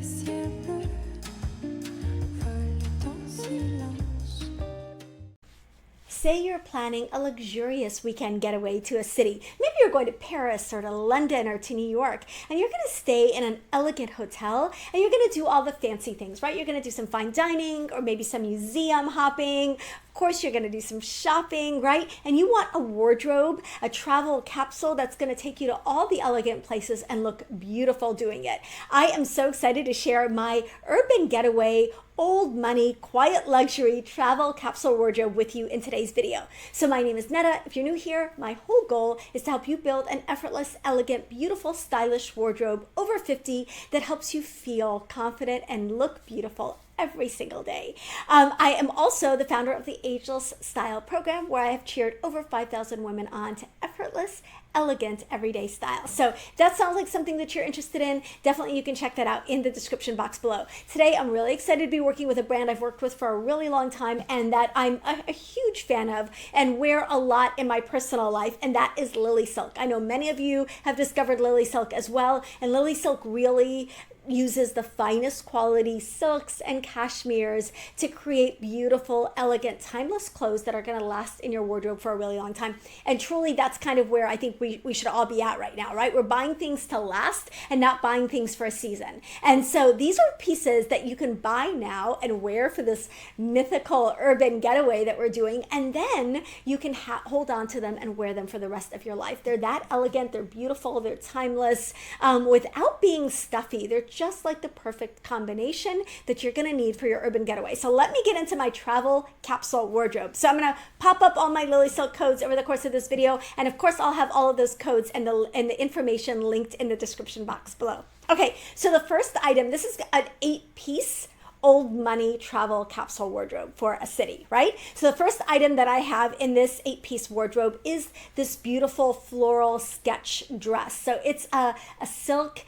ciel bleu vole en silence. Say you're planning a luxurious weekend getaway to a city. Maybe you're going to Paris or to London or to New York, and you're going to stay in an elegant hotel, and you're going to do all the fancy things, right? You're going to do some fine dining or maybe some museum hopping. Of course, you're going to do some shopping, right? And you want a wardrobe, a travel capsule that's going to take you to all the elegant places and look beautiful doing it. I am so excited to share my urban getaway old money, quiet luxury travel capsule wardrobe with you in today's video. So my name is Netta. If you're new here, my whole goal is to help you build an effortless, elegant, beautiful, stylish wardrobe over 50 that helps you feel confident and look beautiful every single day. I am also the founder of the Ageless Style program, where I have cheered over 5,000 women on to effortless, elegant, everyday style. So if that sounds like something that you're interested in, definitely you can check that out in the description box below. Today, I'm really excited to be working with a brand I've worked with for a really long time and that I'm a huge fan of and wear a lot in my personal life, and that is Lily Silk. I know many of you have discovered Lily Silk as well, and Lily Silk really uses the finest quality silks and cashmeres to create beautiful, elegant, timeless clothes that are going to last in your wardrobe for a really long time. And truly, that's kind of where I think we should all be at right now, right? We're buying things to last and not buying things for a season. And so these are pieces that you can buy now and wear for this mythical urban getaway that we're doing. And then you can hold on to them and wear them for the rest of your life. They're that elegant, they're beautiful, they're timeless, without being stuffy. They're just like the perfect combination that you're going to need for your urban getaway. So let me get into my travel capsule wardrobe. So I'm going to pop up all my Lily Silk codes over the course of this video, and of course I'll have all of those codes and the information linked in the description box below. Okay, so the first item, this is an 8-piece old money travel capsule wardrobe for a city, right? So the first item that I have in this 8-piece wardrobe is this beautiful floral sketch dress. So it's a silk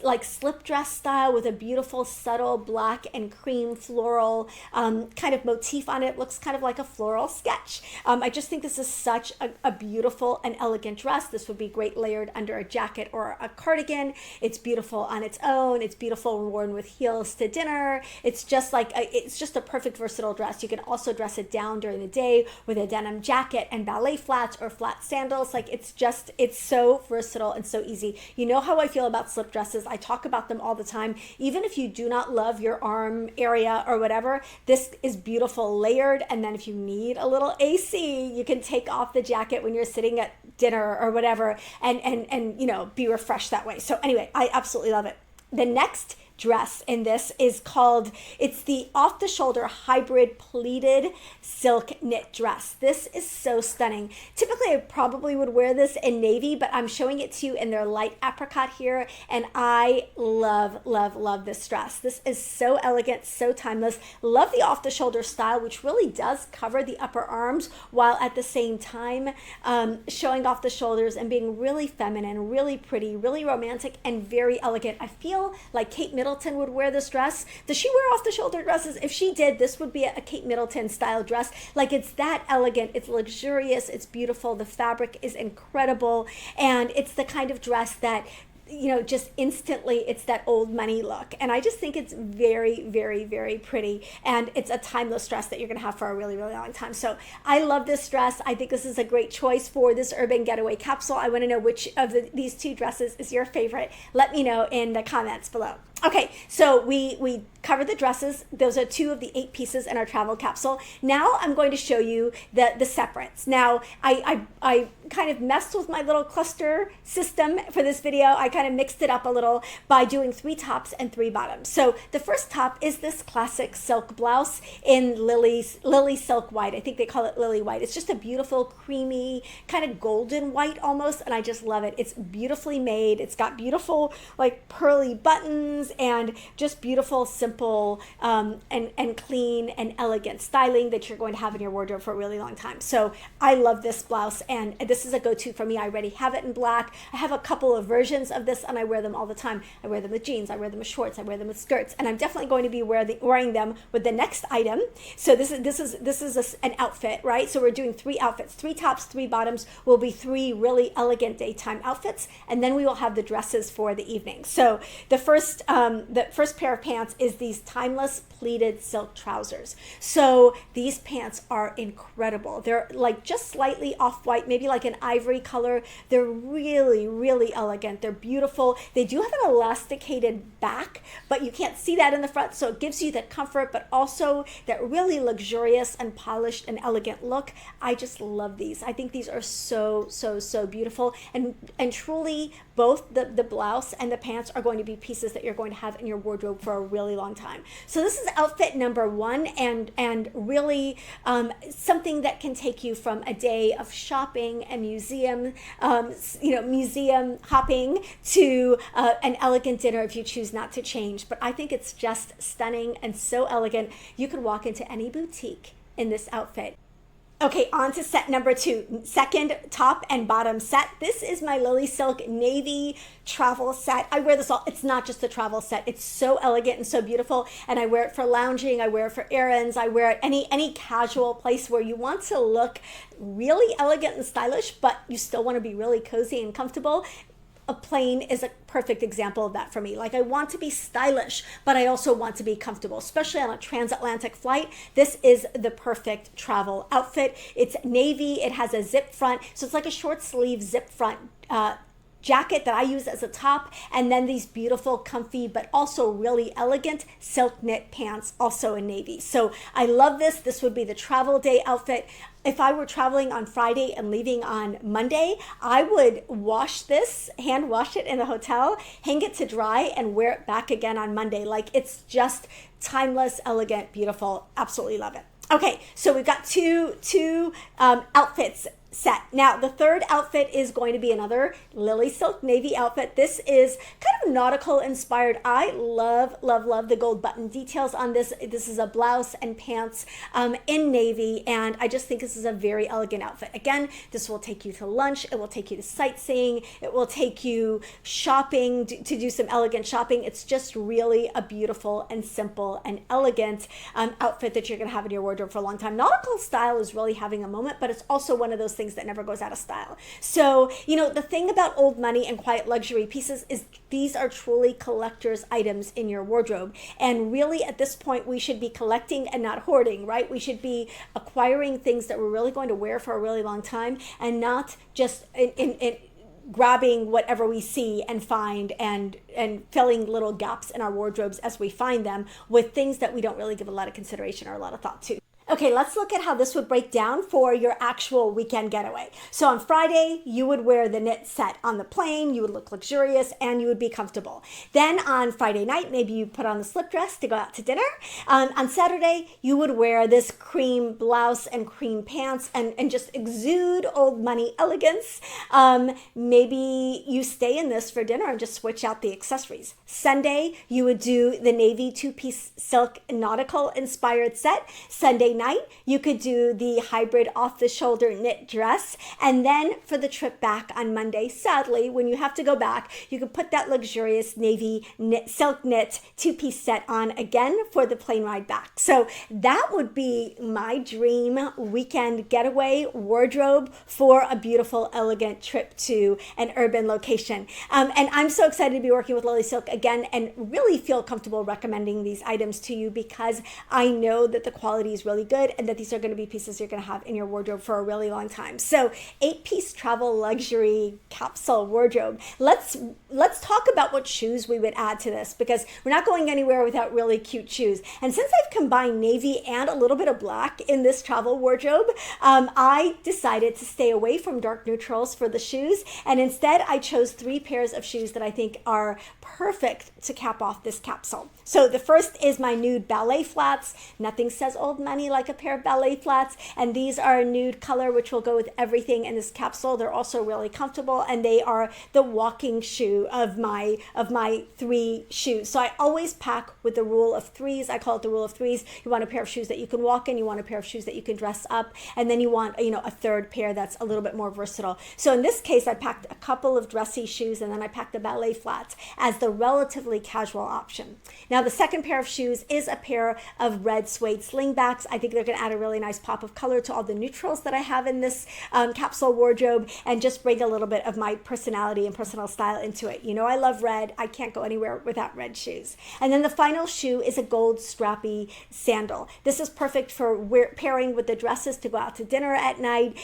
like slip dress style with a beautiful subtle black and cream floral kind of motif on it. Looks kind of like a floral sketch. I just think this is such a beautiful and elegant dress. This would be great layered under a jacket or a cardigan. It's beautiful on its own. It's beautiful worn with heels to dinner. It's just like it's just a perfect versatile dress. You can also dress it down during the day with a denim jacket and ballet flats or flat sandals. Like it's so versatile and so easy. You know how I feel about slip dresses. I talk about them all the time. Even if you do not love your arm area or whatever, this is beautiful layered. And then if you need a little AC, you can take off the jacket when you're sitting at dinner or whatever and you know, be refreshed that way. So anyway, I absolutely love it. The next dress in this is called, it's the off-the-shoulder hybrid pleated silk knit dress. This is so stunning. Typically, I probably would wear this in navy, but I'm showing it to you in their light apricot here, and I love, love, love this dress. This is so elegant, so timeless. Love the off-the-shoulder style, which really does cover the upper arms while at the same time showing off the shoulders and being really feminine, really pretty, really romantic, and very elegant. I feel like Kate Middleton would wear this dress. Does she wear off-the-shoulder dresses? If she did, this would be a Kate Middleton style dress. Like, it's that elegant, it's luxurious, it's beautiful, the fabric is incredible, and it's the kind of dress that, you know, just instantly it's that old money look. And I just think it's very, very, very pretty. And it's a timeless dress that you're going to have for a really, really long time. So I love this dress. I think this is a great choice for this urban getaway capsule. I want to know which of these two dresses is your favorite. Let me know in the comments below. Okay, so we covered the dresses. Those are 2 of the 8 pieces in our travel capsule. Now I'm going to show you the separates. Now I kind of messed with my little cluster system for this video. I kind of mixed it up a little by doing 3 tops and 3 bottoms. So the first top is this classic silk blouse in Lily Silk White. I think they call it Lily White. It's just a beautiful, creamy, kind of golden white almost, and I just love it. It's beautifully made. It's got beautiful like pearly buttons and just beautiful, simple, and clean and elegant styling that you're going to have in your wardrobe for a really long time. So I love this blouse, and this is a go-to for me. I already have it in black. I have a couple of versions of this, and I wear them all the time. I wear them with jeans, I wear them with shorts, I wear them with skirts, and I'm definitely going to be wearing them with the next item. So this is an outfit, right? So we're doing 3 outfits, 3 tops, 3 bottoms will be 3 really elegant daytime outfits, and then we will have the dresses for the evening. So the first the first pair of pants is these timeless pleated silk trousers. So these pants are incredible. They're like just slightly off-white, maybe like an ivory color. They're really, really elegant. They're beautiful. They do have an elasticated back, but you can't see that in the front, so it gives you that comfort, but also that really luxurious and polished and elegant look. I just love these. I think these are so, so, so beautiful, and truly both the blouse and the pants are going to be pieces that you're going to have in your wardrobe for a really long time. So this is outfit number one, and really something that can take you from a day of shopping and museum hopping to an elegant dinner if you choose not to change. But I think it's just stunning and so elegant. You could walk into any boutique in this outfit. Okay, on to set number two, second top and bottom set. This is my Lily Silk navy travel set. I wear this all, it's not just a travel set. It's so elegant and so beautiful, and I wear it for lounging, I wear it for errands, I wear it any casual place where you want to look really elegant and stylish, but you still want to be really cozy and comfortable. A plane is a perfect example of that for me. Like, I want to be stylish, but I also want to be comfortable, especially on a transatlantic flight. This is the perfect travel outfit. It's navy, it has a zip front, so it's like a short sleeve zip front jacket that I use as a top, and then these beautiful, comfy, but also really elegant silk knit pants, also in navy. So I love this. This would be the travel day outfit. If I were traveling on Friday and leaving on Monday, I would wash this, hand wash it in the hotel, hang it to dry, and wear it back again on Monday. Like, it's just timeless, elegant, beautiful. Absolutely love it. Okay, so we've got two outfits set. Now, the third outfit is going to be another Lily Silk navy outfit. This is kind of nautical inspired. I love, love, love the gold button details on this. This is a blouse and pants in navy, and I just think this is a very elegant outfit. Again, this will take you to lunch. It will take you to sightseeing. It will take you shopping, to do some elegant shopping. It's just really a beautiful and simple and elegant outfit that you're going to have in your wardrobe for a long time. Nautical style is really having a moment, but it's also one of those things that never goes out of style. So, the thing about old money and quiet luxury pieces is these are truly collector's items in your wardrobe. And really, at this point, we should be collecting and not hoarding, right? We should be acquiring things that we're really going to wear for a really long time, and not just in grabbing whatever we see and find, and filling little gaps in our wardrobes as we find them with things that we don't really give a lot of consideration or a lot of thought to. Okay, let's look at how this would break down for your actual weekend getaway. So on Friday, you would wear the knit set on the plane, you would look luxurious, and you would be comfortable. Then on Friday night, maybe you put on the slip dress to go out to dinner. On Saturday, you would wear this cream blouse and cream pants and just exude old money elegance. Maybe you stay in this for dinner and just switch out the accessories. Sunday, you would do the navy two-piece silk nautical inspired set. Sunday night, you could do the hybrid off-the-shoulder knit dress. And then for the trip back on Monday, sadly, when you have to go back, you could put that luxurious navy silk knit two-piece set on again for the plane ride back. So that would be my dream weekend getaway wardrobe for a beautiful, elegant trip to an urban location. And I'm so excited to be working with Lily Silk again, and really feel comfortable recommending these items to you, because I know that the quality is really good, and that these are going to be pieces you're going to have in your wardrobe for a really long time. So 8-piece travel luxury capsule wardrobe. Let's talk about what shoes we would add to this, because we're not going anywhere without really cute shoes. And since I've combined navy and a little bit of black in this travel wardrobe, I decided to stay away from dark neutrals for the shoes, and instead I chose 3 pairs of shoes that I think are perfect to cap off this capsule. So the first is my nude ballet flats. Nothing says old money like a pair of ballet flats, and these are a nude color, which will go with everything in this capsule. They're also really comfortable, and they are the walking shoe of my 3 shoes. So I always pack with the rule of 3s. I call it the rule of 3s. You want a pair of shoes that you can walk in, you want a pair of shoes that you can dress up, and then you want a third pair that's a little bit more versatile. So in this case, I packed a couple of dressy shoes, and then I packed the ballet flats as the relatively casual option. Now the second pair of shoes is a pair of red suede slingbacks. I think think they're going to add a really nice pop of color to all the neutrals that I have in this capsule wardrobe, and just bring a little bit of my personality and personal style into it. You know, I love red. I can't go anywhere without red shoes. And then the final shoe is a gold strappy sandal. This is perfect for pairing with the dresses to go out to dinner at night.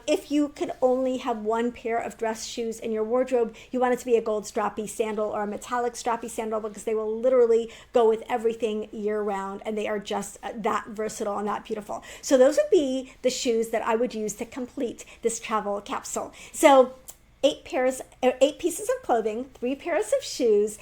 If you could only have one pair of dress shoes in your wardrobe, you want it to be a gold strappy sandal or a metallic strappy sandal, because they will literally go with everything year round, and they are just that versatile and that beautiful. So those would be the shoes that I would use to complete this travel capsule. So 8 pieces of clothing, 3 pairs of shoes,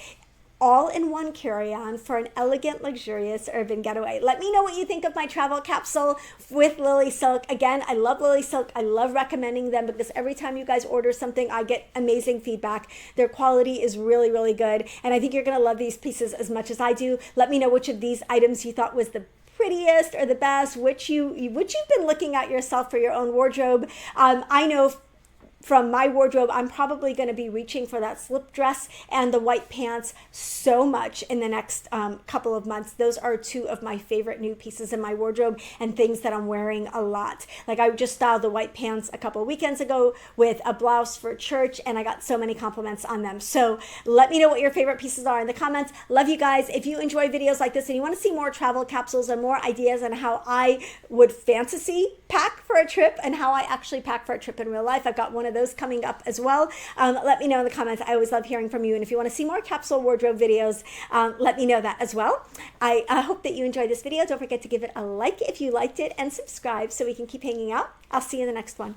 all in one carry-on for an elegant, luxurious urban getaway. Let me know what you think of my travel capsule with Lily Silk. Again, I love Lily Silk. I love recommending them because every time you guys order something, I get amazing feedback. Their quality is really, really good. And I think you're gonna love these pieces as much as I do. Let me know which of these items you thought was the prettiest or the best, which you've been looking at yourself for your own wardrobe. I know from my wardrobe, I'm probably going to be reaching for that slip dress and the white pants so much in the next couple of months. Those are 2 of my favorite new pieces in my wardrobe and things that I'm wearing a lot. Like, I just styled the white pants a couple of weekends ago with a blouse for church, and I got so many compliments on them. So let me know what your favorite pieces are in the comments. Love you guys. If you enjoy videos like this and you want to see more travel capsules and more ideas on how I would fantasy pack for a trip and how I actually pack for a trip in real life, I've got one of those coming up as well. Let me know in the comments. I always love hearing from you. And if you want to see more capsule wardrobe videos, let me know that as well. I hope that you enjoyed this video. Don't forget to give it a like if you liked it, and subscribe so we can keep hanging out. I'll see you in the next one.